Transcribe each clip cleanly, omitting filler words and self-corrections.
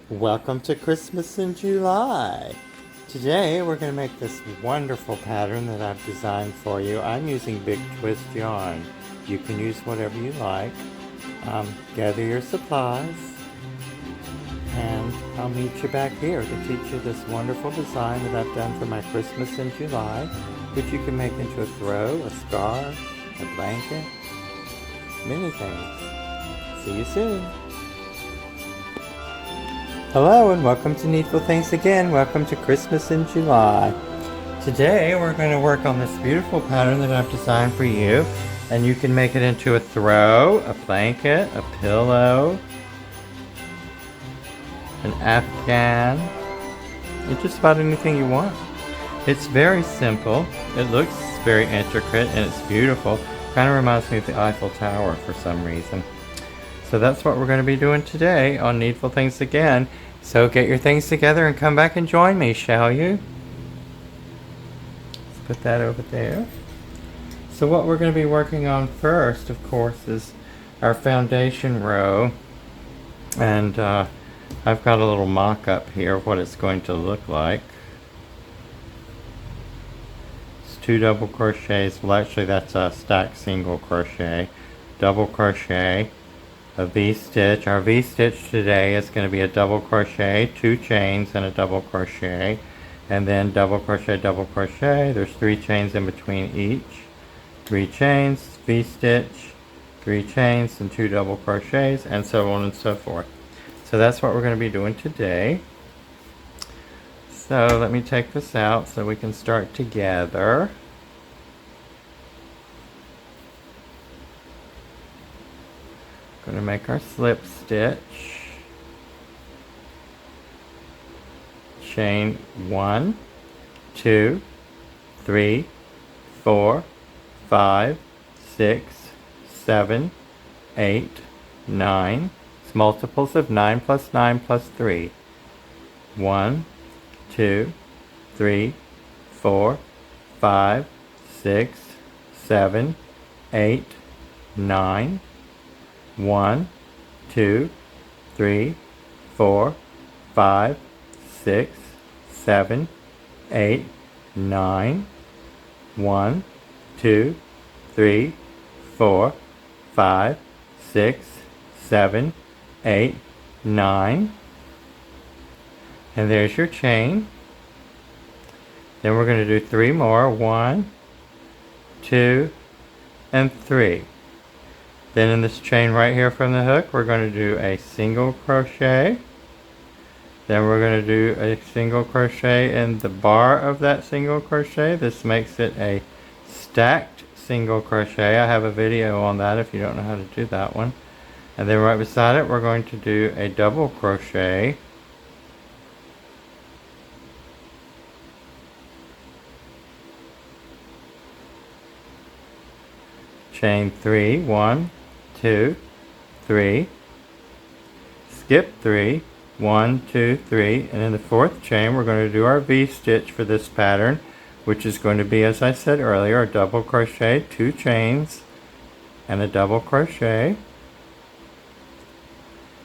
Welcome to Christmas in July. Today we're going to make this wonderful pattern that I've designed for you. I'm using Big Twist yarn. You can use whatever you like. Gather your supplies and I'll meet you back here to teach you this wonderful design that I've done for my Christmas in July, which you can make into a throw, a scarf, a blanket, many things. See you soon. Hello and welcome to Needful Things again. Welcome to Christmas in July. Today we're going to work on this beautiful pattern that I've designed for you, and you can make it into a throw, a blanket, a pillow, an afghan, and just about anything you want. It's very simple. It looks very intricate and it's beautiful. Kind of reminds me of the Eiffel Tower for some reason. So that's what we're going to be doing today on Needful Things again. So get your things together and come back and join me, shall you? Let's put that over there. So what we're going to be working on first, of course, is our foundation row. And I've got a little mock-up here of what it's going to look like. It's 2 double crochets. Well, actually that's a stacked single crochet. Double crochet. A V-stitch. Our V-stitch today is going to be a double crochet, 2 chains, and a double crochet, and then double crochet, double crochet. There's 3 chains in between each. 3 chains, V-stitch, 3 chains, and 2 double crochets, and so on and so forth. So that's what we're going to be doing today. So let me take this out so we can start together. Going to make our slip stitch, chain 1, 2, 3, 4, 5, 6, 7, 8, 9. It's multiples of 9 plus 9 plus 3. 1, 2, 3, 4, 5, 6, 7, 8, 9. 1, 2, 3, 4, 5, 6, 7, 8, 9. 1, 2, 3, 4, 5, 6, 7, 8, 9. And there's your chain. Then we're going to do 3 more. 1, 2, and 3. Then in this chain right here from the hook, we're going to do a single crochet. Then we're going to do a single crochet in the bar of that single crochet. This makes it a stacked single crochet. I have a video on that if you don't know how to do that one. And then right beside it, we're going to do a double crochet. Chain 3, 1, 2, 3, skip 3, 1, 2, 3, and in the 4th chain we're going to do our V-stitch for this pattern, which is going to be, as I said earlier, a double crochet, 2 chains, and a double crochet.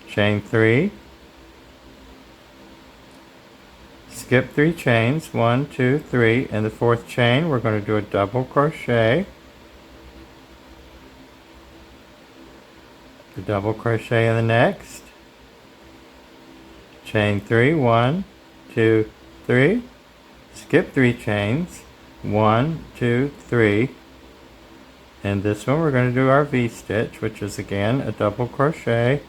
Chain 3, skip 3 chains, 1, 2, 3, in the 4th chain we're going to do a double crochet. The double crochet in the next, chain 3, 1, 2, 3, skip 3 chains, 1, 2, 3, and this one we're going to do our V-stitch, which is again a double crochet,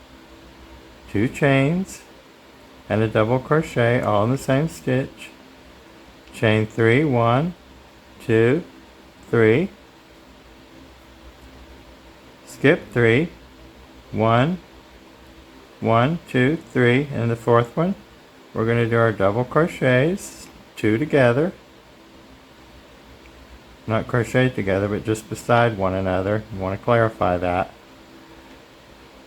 2 chains, and a double crochet all in the same stitch, chain 3, 1, 2, 3, skip 3, 1, 1, 2, 3, and the 4th one we're going to do our double crochets, 2 together, not crochet together but just beside one another. You want to clarify that.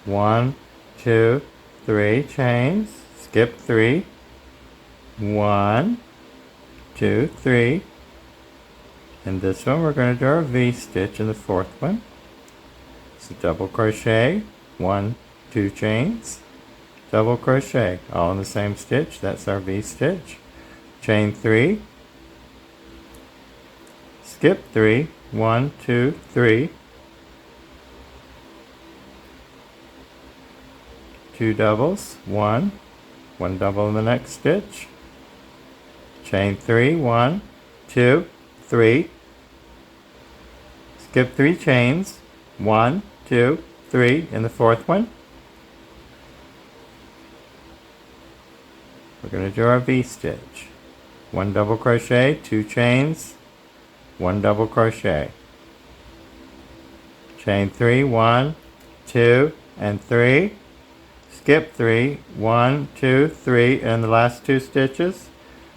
1, 2, 3 chains, skip 3, 1, 2, 3, and this one we're going to do our V-stitch in the 4th one. So double crochet, 1, 2 chains, double crochet, all in the same stitch. That's our V stitch. Chain 3, skip 3, 1, 2, 3, 2 doubles, 1 double in the next stitch, chain 3, 1, 2, 3, skip 3 chains, 1, 2, 3 in the fourth one. We're going to do our V stitch. 1 double crochet, 2 chains, 1 double crochet. Chain 3, 1, 2, and 3. Skip 3, 1, 2, 3 in the last 2 stitches.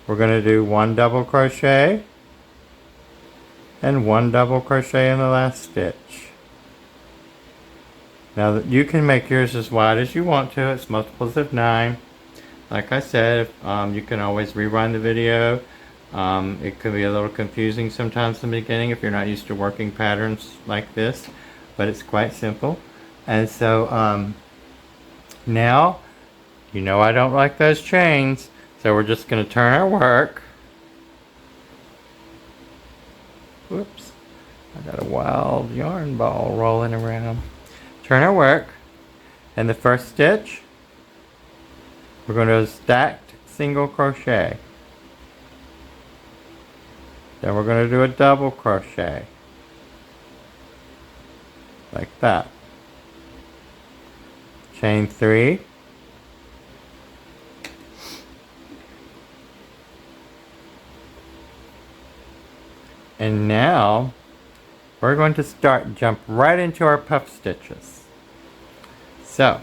We're going to do 1 double crochet and 1 double crochet in the last stitch. Now you can make yours as wide as you want to. It's multiples of 9. Like I said, you can always rewind the video. It can be a little confusing sometimes in the beginning if you're not used to working patterns like this, but it's quite simple. And so now, you know I don't like those chains, so we're just going to turn our work. Whoops, I got a wild yarn ball rolling around. Turn our work, and the first stitch, we're going to stacked single crochet. Then we're going to do a double crochet, like that. Chain 3, and now we're going to jump right into our puff stitches. So,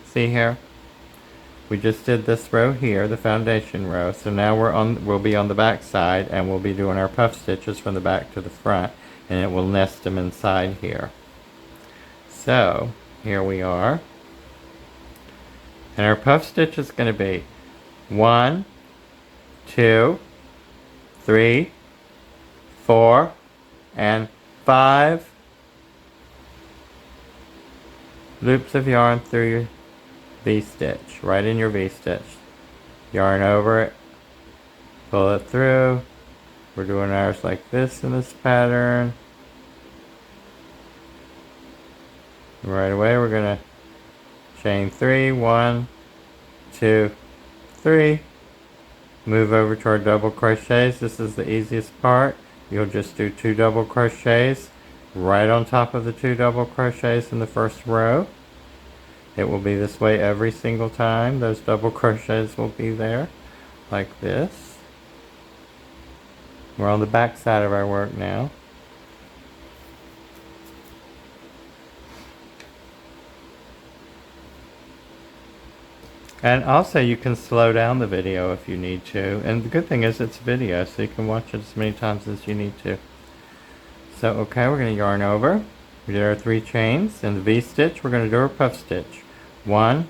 see here, we just did this row here, the foundation row. So now we'll be on the back side, and we'll be doing our puff stitches from the back to the front, and it will nest them inside here. So here we are, and our puff stitch is going to be 1, 2, 3, 4, and 5 loops of yarn through your V-stitch, right in your V-stitch. Yarn over it, pull it through. We're doing ours like this in this pattern. Right away we're going to chain 3, 1, 2, 3. Move over to our double crochets. This is the easiest part. You'll just do 2 double crochets right on top of the 2 double crochets in the first row. It will be this way every single time. Those double crochets will be there, like this. We're on the back side of our work now. And also you can slow down the video if you need to. And the good thing is it's video, so you can watch it as many times as you need to. So okay, we're going to yarn over. We did our 3 chains. In the V-stitch, we're going to do our puff stitch. 1,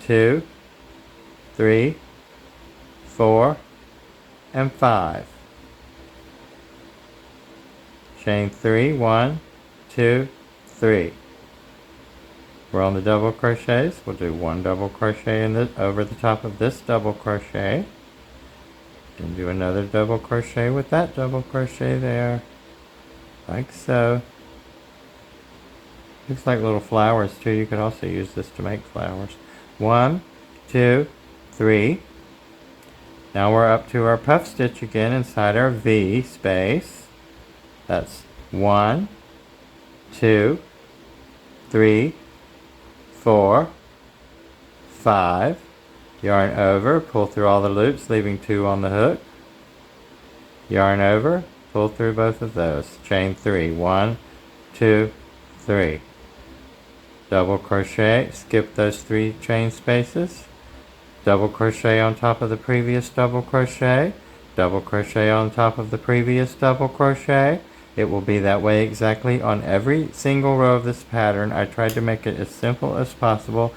2, 3, 4, and 5. Chain 3, 1, 2, 3. We're on the double crochets. We'll do 1 double crochet over the top of this double crochet, and do another double crochet with that double crochet there, like so. Looks like little flowers too. You could also use this to make flowers. 1, 2, 3. Now we're up to our puff stitch again inside our V space. That's 1, 2, 3, 4, 5. Yarn over, pull through all the loops, leaving 2 on the hook. Yarn over, pull through both of those. Chain 3, 1, 2, 3. Double crochet, skip those 3 chain spaces. Double crochet on top of the previous double crochet. Double crochet on top of the previous double crochet. It will be that way exactly on every single row of this pattern. I tried to make it as simple as possible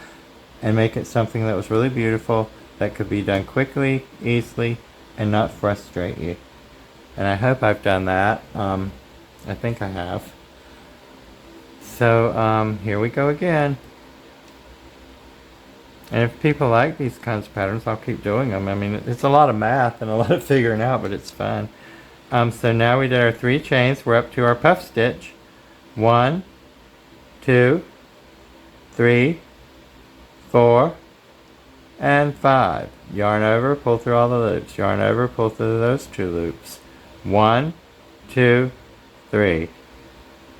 and make it something that was really beautiful, that could be done quickly, easily, and not frustrate you. And I hope I've done that. I think I have. So here we go again. And if people like these kinds of patterns, I'll keep doing them. I mean, it's a lot of math and a lot of figuring out, but it's fun. So now we did our 3 chains. We're up to our puff stitch. 1, 2, 3, 4, and 5. Yarn over, pull through all the loops. Yarn over, pull through those 2 loops. 1, 2, 3.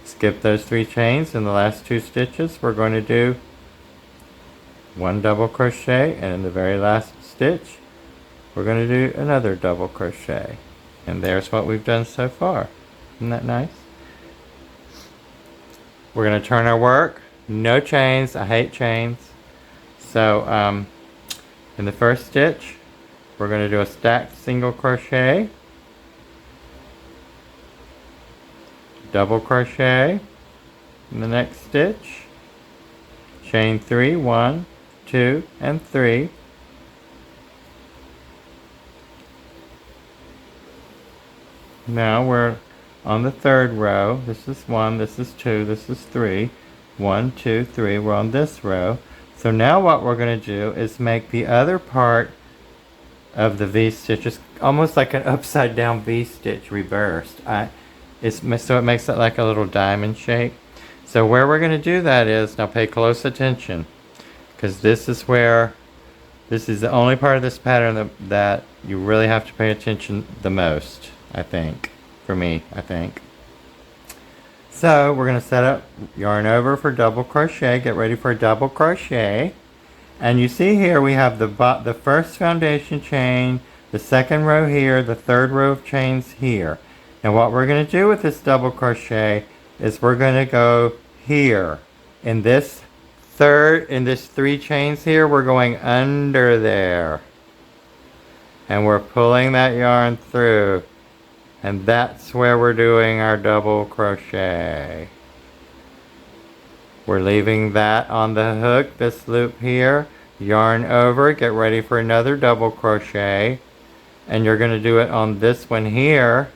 Skip those 3 chains. In the last 2 stitches, we're going to do 1 double crochet, and in the very last stitch, we're going to do another double crochet. And there's what we've done so far. Isn't that nice? We're going to turn our work. No chains. I hate chains. So in the first stitch, we're going to do a stacked single crochet, double crochet in the next stitch, chain 3, 1, 2, and 3. Now we're on the 3rd row. This is 1, this is 2, this is 3. 1, 2, 3. We're on this row. So now what we're going to do is make the other part of the V-stitch, it's almost like an upside down V-stitch reversed. So it makes it like a little diamond shape. So where we're going to do that is, now pay close attention, because this is the only part of this pattern that you really have to pay attention the most, I think. For me, I think. So we're going to set up, yarn over for double crochet, get ready for a double crochet. And you see here we have the first foundation chain, the 2nd row here, the 3rd row of chains here. Now what we're going to do with this double crochet is we're going to go here. In this 3 chains here, we're going under there. And we're pulling that yarn through. And that's where we're doing our double crochet. We're leaving that on the hook, this loop here. Yarn over, get ready for another double crochet. And you're going to do it on this one here,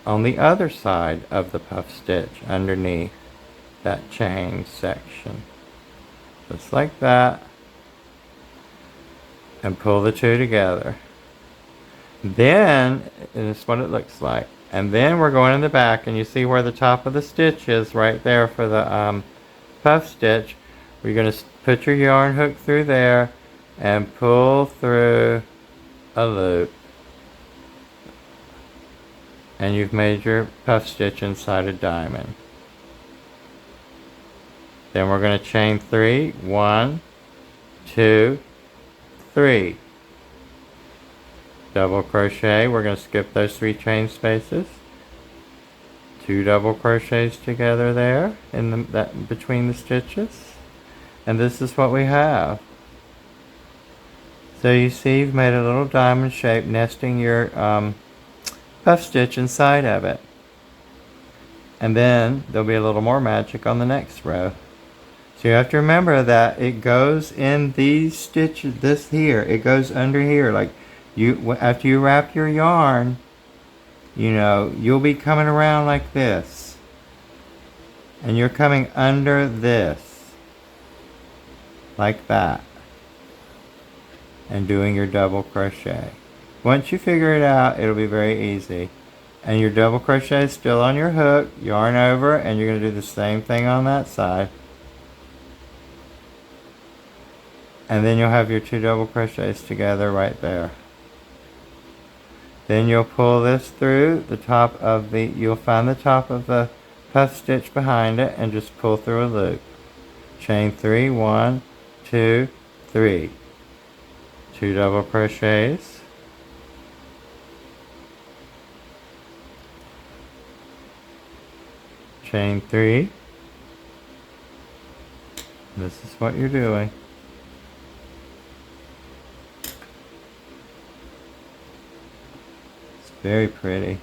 on the other side of the puff stitch, underneath that chain section. Just like that. And pull the 2 together. Then, and this is what it looks like. And then we're going in the back, and you see where the top of the stitch is right there for the puff stitch. We're going to put your yarn hook through there and pull through a loop. And you've made your puff stitch inside a diamond. Then we're going to chain 3, 1, 2, 3. Double crochet. We're going to skip those 3 chain spaces. 2 double crochets together there in between the stitches. And this is what we have. So you see you've made a little diamond shape nesting your puff stitch inside of it. And then there'll be a little more magic on the next row. So you have to remember that it goes in these stitches, this here, it goes under here. Like after you wrap your yarn, you'll be coming around like this. And you're coming under this. Like that. And doing your double crochet. Once you figure it out, it'll be very easy. And your double crochet is still on your hook, yarn over, and you're going to do the same thing on that side. And then you'll have your 2 double crochets together right there. Then you'll pull this through the top of you'll find the top of the puff stitch behind it and just pull through a loop. Chain 3, 1, 2, 3. 2 double crochets. Chain 3. This is what you're doing. It's very pretty.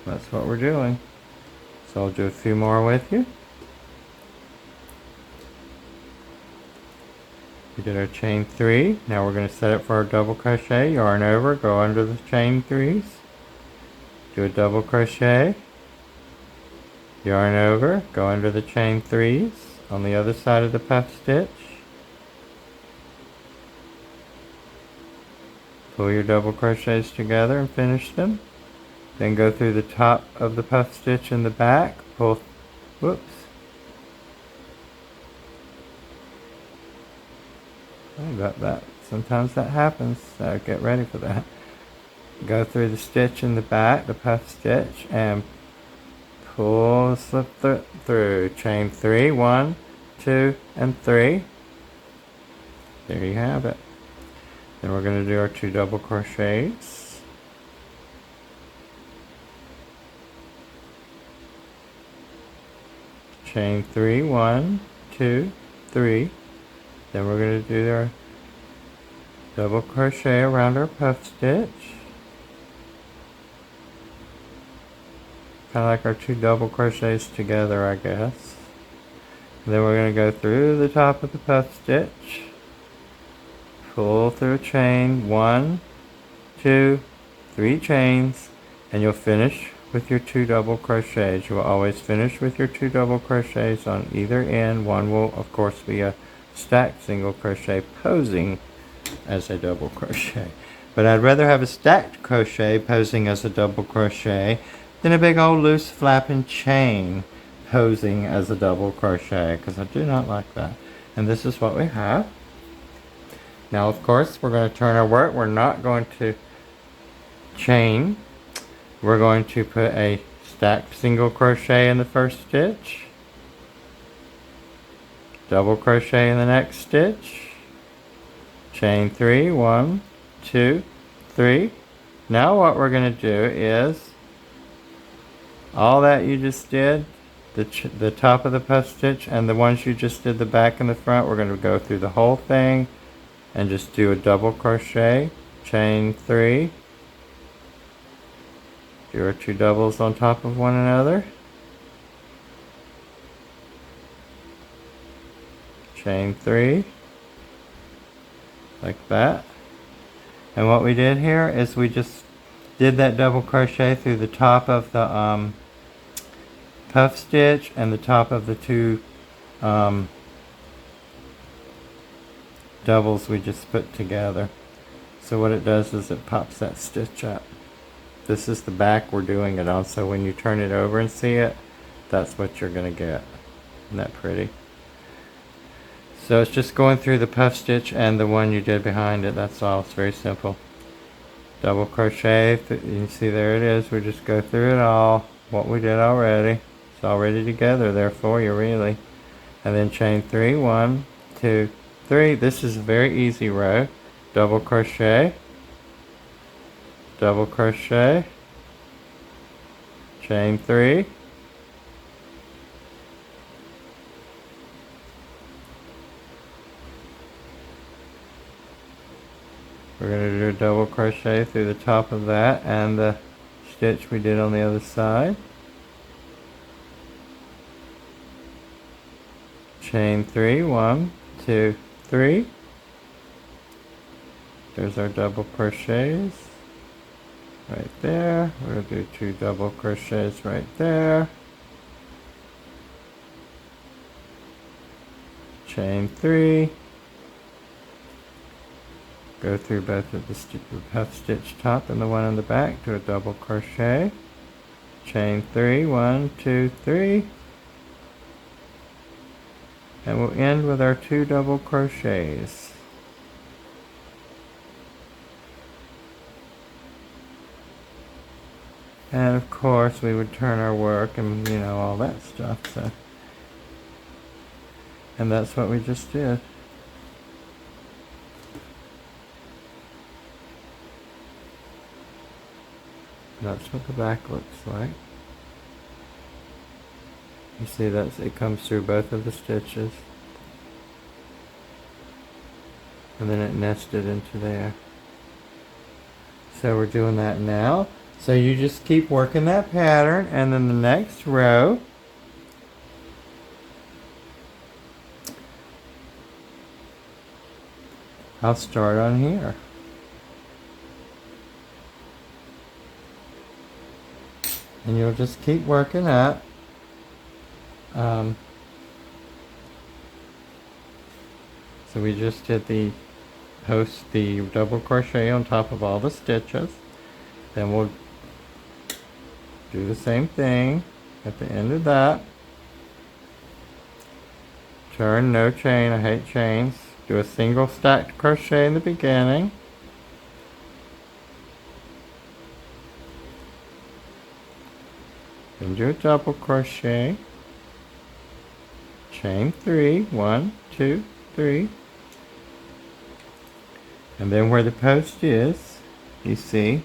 That's what we're doing. So I'll do a few more with you. We did our chain 3. Now we're going to set it for our double crochet. Yarn over, go under the chain 3s. Do a double crochet. Yarn over, go under the chain 3s on the other side of the puff stitch. Pull your double crochets together and finish them. Then go through the top of the puff stitch in the back, pull, whoops. Sorry about that. Sometimes that happens, so get ready for that. Go through the stitch in the back, the puff stitch, and pull the slip through. Chain 3, 1, 2, and 3. There you have it. Then we're going to do our 2 double crochets. Chain 3, 1, 2, 3. Then we're going to do our double crochet around our puff stitch. Kind of like our 2 double crochets together, I guess. And then we're going to go through the top of the puff stitch. Pull through a chain, 1, 2, 3 chains, and you'll finish with your 2 double crochets. You will always finish with your 2 double crochets on either end. One will of course be a stacked single crochet posing as a double crochet. But I'd rather have a stacked crochet posing as a double crochet than a big old loose flapping chain posing as a double crochet, because I do not like that. And this is what we have. Now of course we're going to turn our work. We're not going to chain. We're going to put a stacked single crochet in the first stitch, double crochet in the next stitch, chain 3, 1, 2, 3. Now what we're going to do is all that you just did, the top of the puff stitch and the ones you just did the back and the front, we're going to go through the whole thing and just do a double crochet, chain 3, do our 2 doubles on top of one another, chain 3, like that. And what we did here is we just did that double crochet through the top of the puff stitch and the top of the 2 doubles we just put together. So what it does is it pops that stitch up. This is the back we're doing it on, so when you turn it over and see it, that's what you're going to get. Isn't that pretty? So it's just going through the puff stitch and the one you did behind it. That's all. It's very simple. Double crochet. You can see there it is. We just go through it all. What we did already. It's already together there for you, really. And then chain 3, 1, 2, 3. This is a very easy row. Double crochet, double crochet, chain 3, we're going to do a double crochet through the top of that and the stitch we did on the other side, chain 3, 1, 2, 3. There's our double crochets right there. We'll do 2 double crochets right there. Chain 3. Go through both of the puff stitch top and the one on the back. Do a double crochet. Chain 3, 1, 2, 3. And we'll end with our 2 double crochets. And of course we would turn our work and all that stuff. So, and that's what we just did. That's what the back looks like. You see it comes through both of the stitches. And then it nested into there. So we're doing that now. So you just keep working that pattern, and then the next row I'll start on here. And you'll just keep working up. So we just did the double crochet on top of all the stitches. Then we'll do the same thing at the end of that. Turn, no chain, I hate chains. Do a single stacked crochet in the beginning. Then do a double crochet. Chain 3, 1, 2, 3. And then where the post is, you see,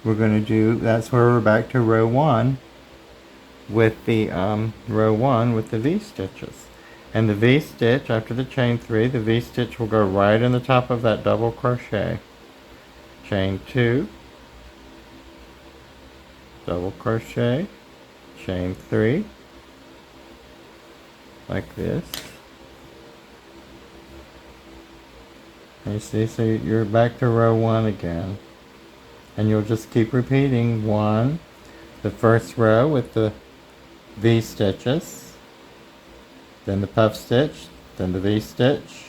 we're going to do, that's where we're back to row 1 with the row 1 with the V-stitches. And the V-stitch, after the chain 3, the V-stitch will go right in the top of that double crochet. Chain 2, double crochet, chain 3, like this. And you see, so you're back to row 1 again. And you'll just keep repeating 1, the first row with the V-stitches, then the puff stitch, then the V-stitch,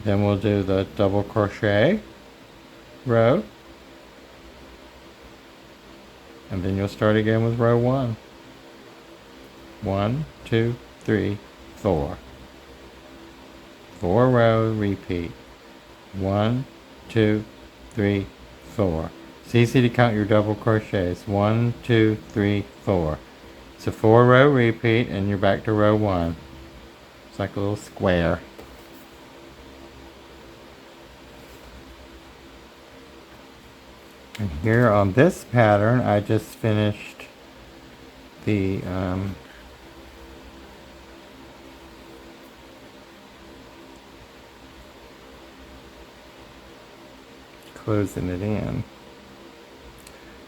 then we'll do the double crochet row, and then you'll start again with row 1. 1, 2, 3, 4. 4 row repeat. 1, 2, 3, 4. It's easy to count your double crochets. 1, 2, 3, 4. It's a 4 row repeat and you're back to row 1. It's like a little square. And here on this pattern I just finished the closing it in.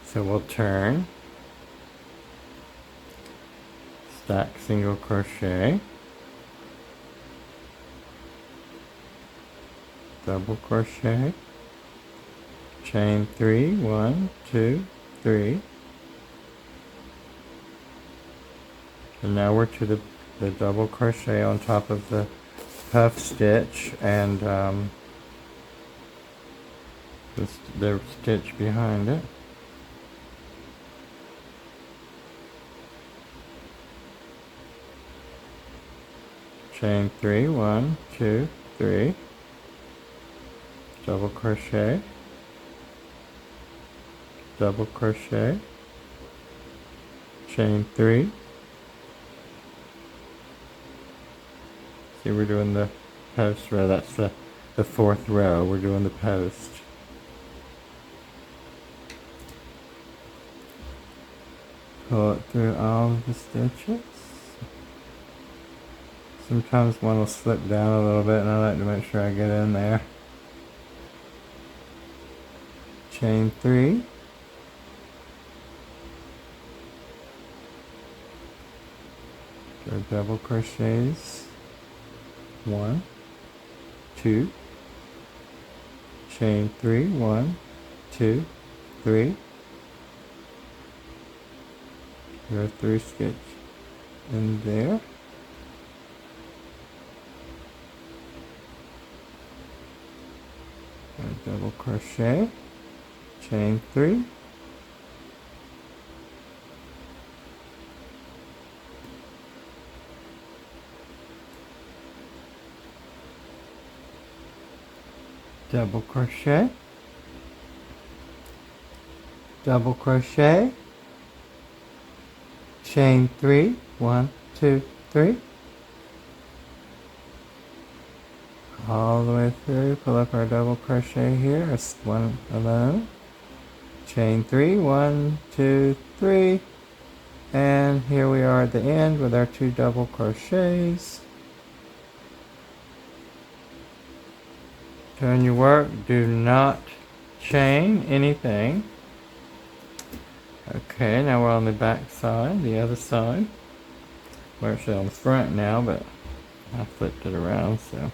So we'll turn, stack single crochet, double crochet, chain 3, 1, 2, 3, and now we're to the double crochet on top of the puff stitch and the stitch behind it. Chain 3, 1, 2, 3, double crochet, double crochet, chain 3. See, we're doing the post row. That's the 4th row. We're doing the post. Pull it through all of the stitches. Sometimes one will slip down a little bit and I like to make sure I get in there. Chain 3. Go double crochets. 1, 2, chain 3, 1, 2, 3. Go through stitch in there. A double crochet, chain 3. Double crochet, double crochet, chain 3, 1, 2, 3. All the way through, pull up our double crochet here, it's one alone. Chain 3, 1, 2, 3. And here we are at the end with our 2 double crochets. Turn your work, do not chain anything. Okay, now we're on the back side, the other side. We're actually on the front now, but I flipped it around, so.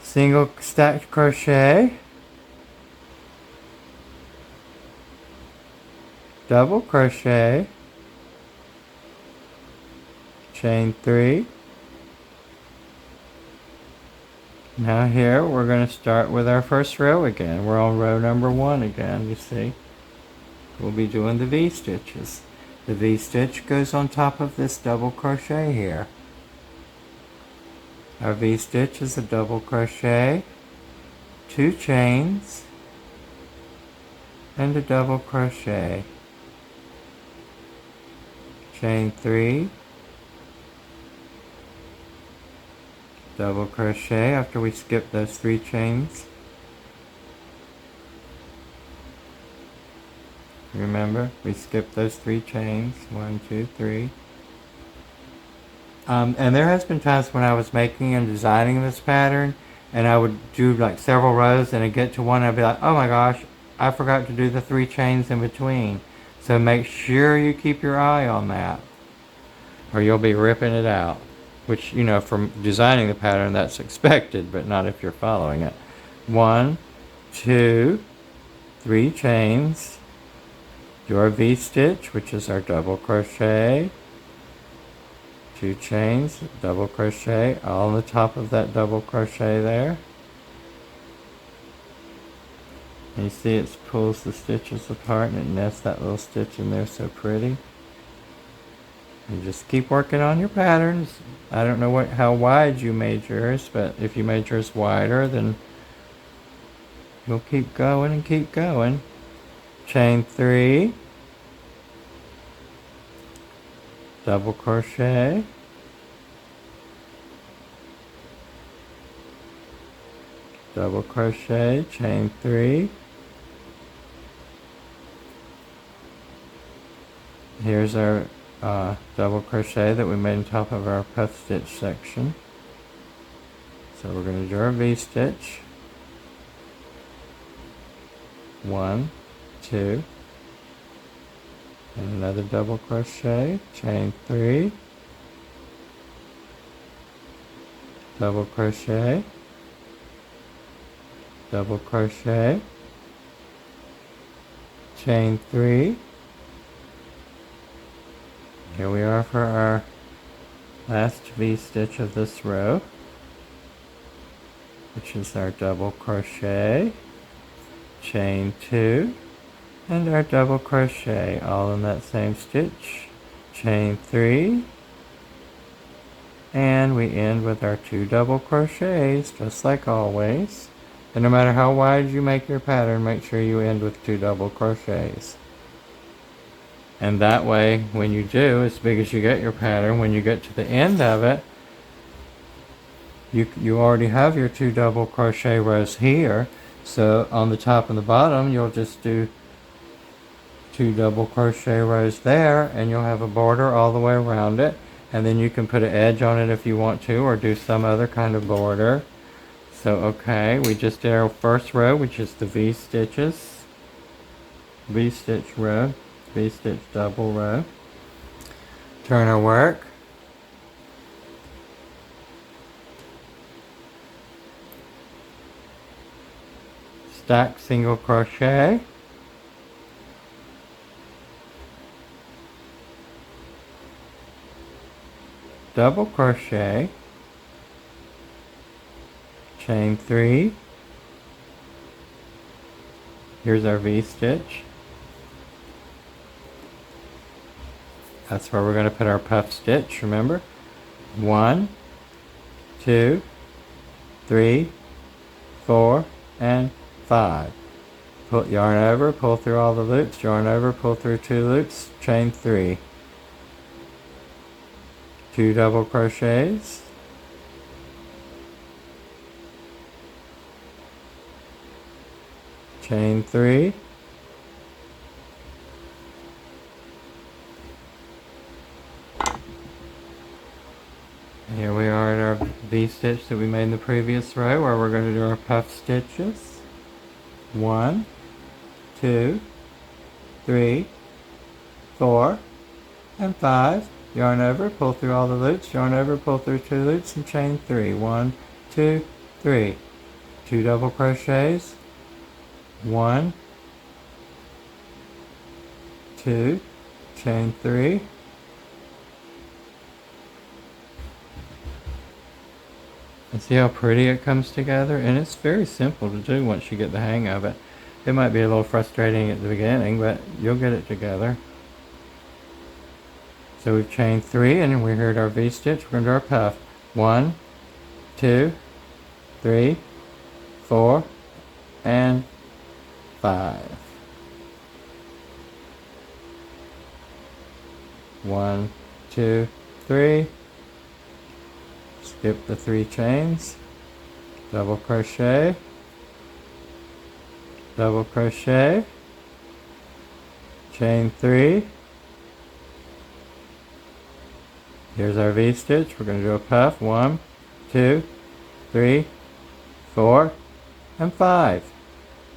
Single stacked crochet, double crochet, chain 3, Now here we're going to start with our first row again. We're on row number 1 again, you see. We'll be doing the V-stitches. The V-stitch goes on top of this double crochet here. Our V-stitch is a double crochet, 2 chains, and a double crochet. Chain 3, double crochet after we skip those 3 chains. Remember, we skipped those 3 chains, 1, 2, 3. And there has been times when I was making and designing this pattern, and I would do like several rows, and I'd get to one, and I'd be like, oh my gosh, I forgot to do the 3 chains in between. So make sure you keep your eye on that, or you'll be ripping it out. Which, you know, from designing the pattern, that's expected, but not if you're following it. 1, 2, 3 chains, do our V-stitch, which is our double crochet, 2 chains, double crochet, all on the top of that double crochet there. And you see it pulls the stitches apart and it nests that little stitch in there so pretty. And just keep working on your patterns. I don't know how wide you made yours, but if you made yours wider, then you'll keep going and keep going. Chain 3, double crochet, double crochet, chain 3. Here's our double crochet that we made on top of our puff stitch section. So we're going to do our V-stitch. 1, 2, and another double crochet, chain 3, double crochet, double crochet, chain 3. Here we are for our last V-stitch of this row, which is our double crochet, chain 2, and our double crochet, all in that same stitch, chain 3, and we end with our 2 double crochets, just like always. And no matter how wide you make your pattern, make sure you end with 2 double crochets. And that way, when you do, as big as you get your pattern, when you get to the end of it, you already have your 2 double crochet rows here. So on the top and the bottom, you'll just do 2 double crochet rows there, and you'll have a border all the way around it. And then you can put an edge on it if you want to, or do some other kind of border. So okay, we just did our first row, which is the V-stitches, V-stitch row, V-stitch double row. Turn our work. Stack single crochet. Double crochet. Chain 3. Here's our V-stitch. That's where we're going to put our puff stitch, remember? 1, 2, 3, 4, and 5. Pull yarn over, pull through all the loops, yarn over, pull through 2 loops, chain 3. 2 double crochets. Chain 3. Here we are at our V-stitch that we made in the previous row, where we're going to do our puff stitches. 1, 2, 3, 4, and 5. Yarn over, pull through all the loops, yarn over, pull through 2 loops, and chain 3. 1, 2, 3. 2 double crochets. 1, 2, chain 3. And see how pretty it comes together? And it's very simple to do once you get the hang of it. It might be a little frustrating at the beginning, but you'll get it together. So we've chained 3 and we heard our V-stitch. We're going to do our puff. 1, 2, 3, 4, and 5. 1, 2, 3. Skip the 3 chains. Double crochet. Double crochet. Chain 3. Here's our V-stitch. We're going to do a puff. 1, 2, 3, 4, and 5.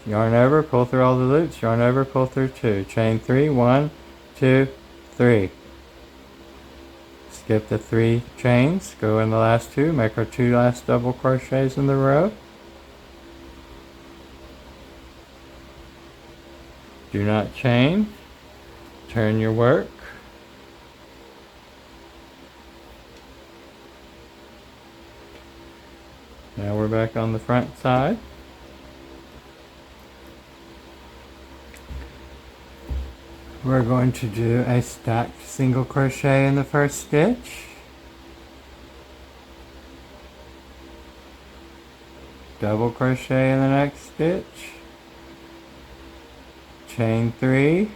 Yarn over, pull through all the loops, yarn over, pull through 2. Chain 3, 1, 2, 3. Skip the 3 chains, go in the last 2, make our 2 last double crochets in the row. Do not chain. Turn your work. Now we're back on the front side. We're going to do a stacked single crochet in the first stitch. Double crochet in the next stitch. Chain 3.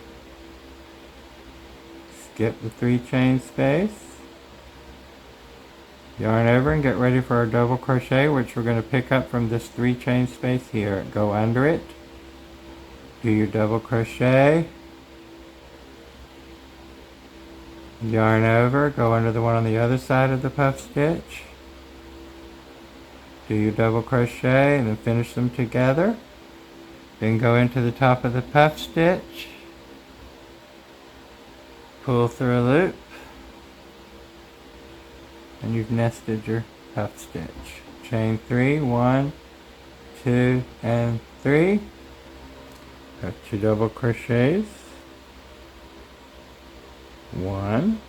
Skip the 3 chain space. Yarn over and get ready for our double crochet, which we're going to pick up from this 3 chain space here. Go under it. Do your double crochet. Yarn over, go under the one on the other side of the puff stitch. Do your double crochet and then finish them together. Then go into the top of the puff stitch. Pull through a loop. And you've nested your puff stitch. Chain 3, 1, 2, and 3. Got your double crochets. 1,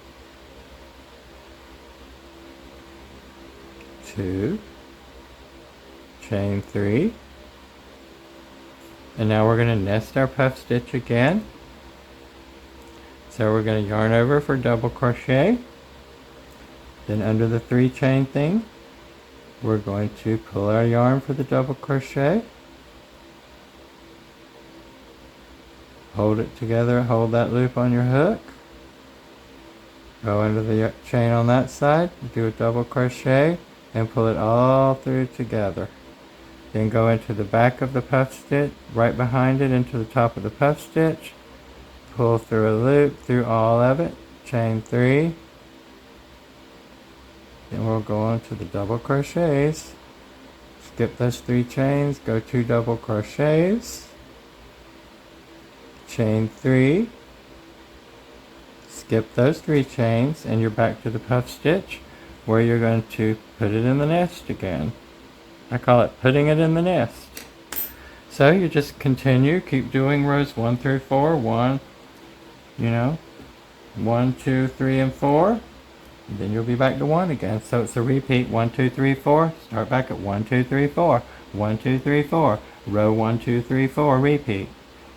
2, chain 3, and now we're going to nest our puff stitch again. So we're going to yarn over for double crochet, then under the 3 chain thing we're going to pull our yarn for the double crochet, hold it together, hold that loop on your hook. Go under the chain on that side, do a double crochet, and pull it all through together. Then go into the back of the puff stitch, right behind it into the top of the puff stitch, pull through a loop through all of it, chain 3, then we'll go on to the double crochets. Skip those 3 chains, go 2 double crochets, chain 3, skip those 3 chains, and you're back to the puff stitch where you're going to put it in the nest again. I call it putting it in the nest. So you just continue, keep doing rows 1 through 4, 1, 1, 2, 3, and 4, and then you'll be back to 1 again. So it's a repeat, 1, 2, 3, 4, start back at 1, 2, 3, 4, 1, 2, 3, 4, row 1, 2, 3, 4, repeat.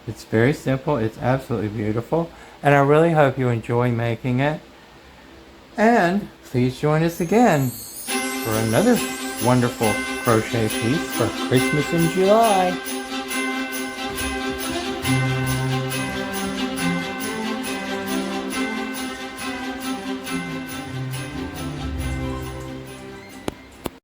It's very simple, it's absolutely beautiful, and I really hope you enjoy making it. And please join us again for another wonderful crochet piece for Christmas in July.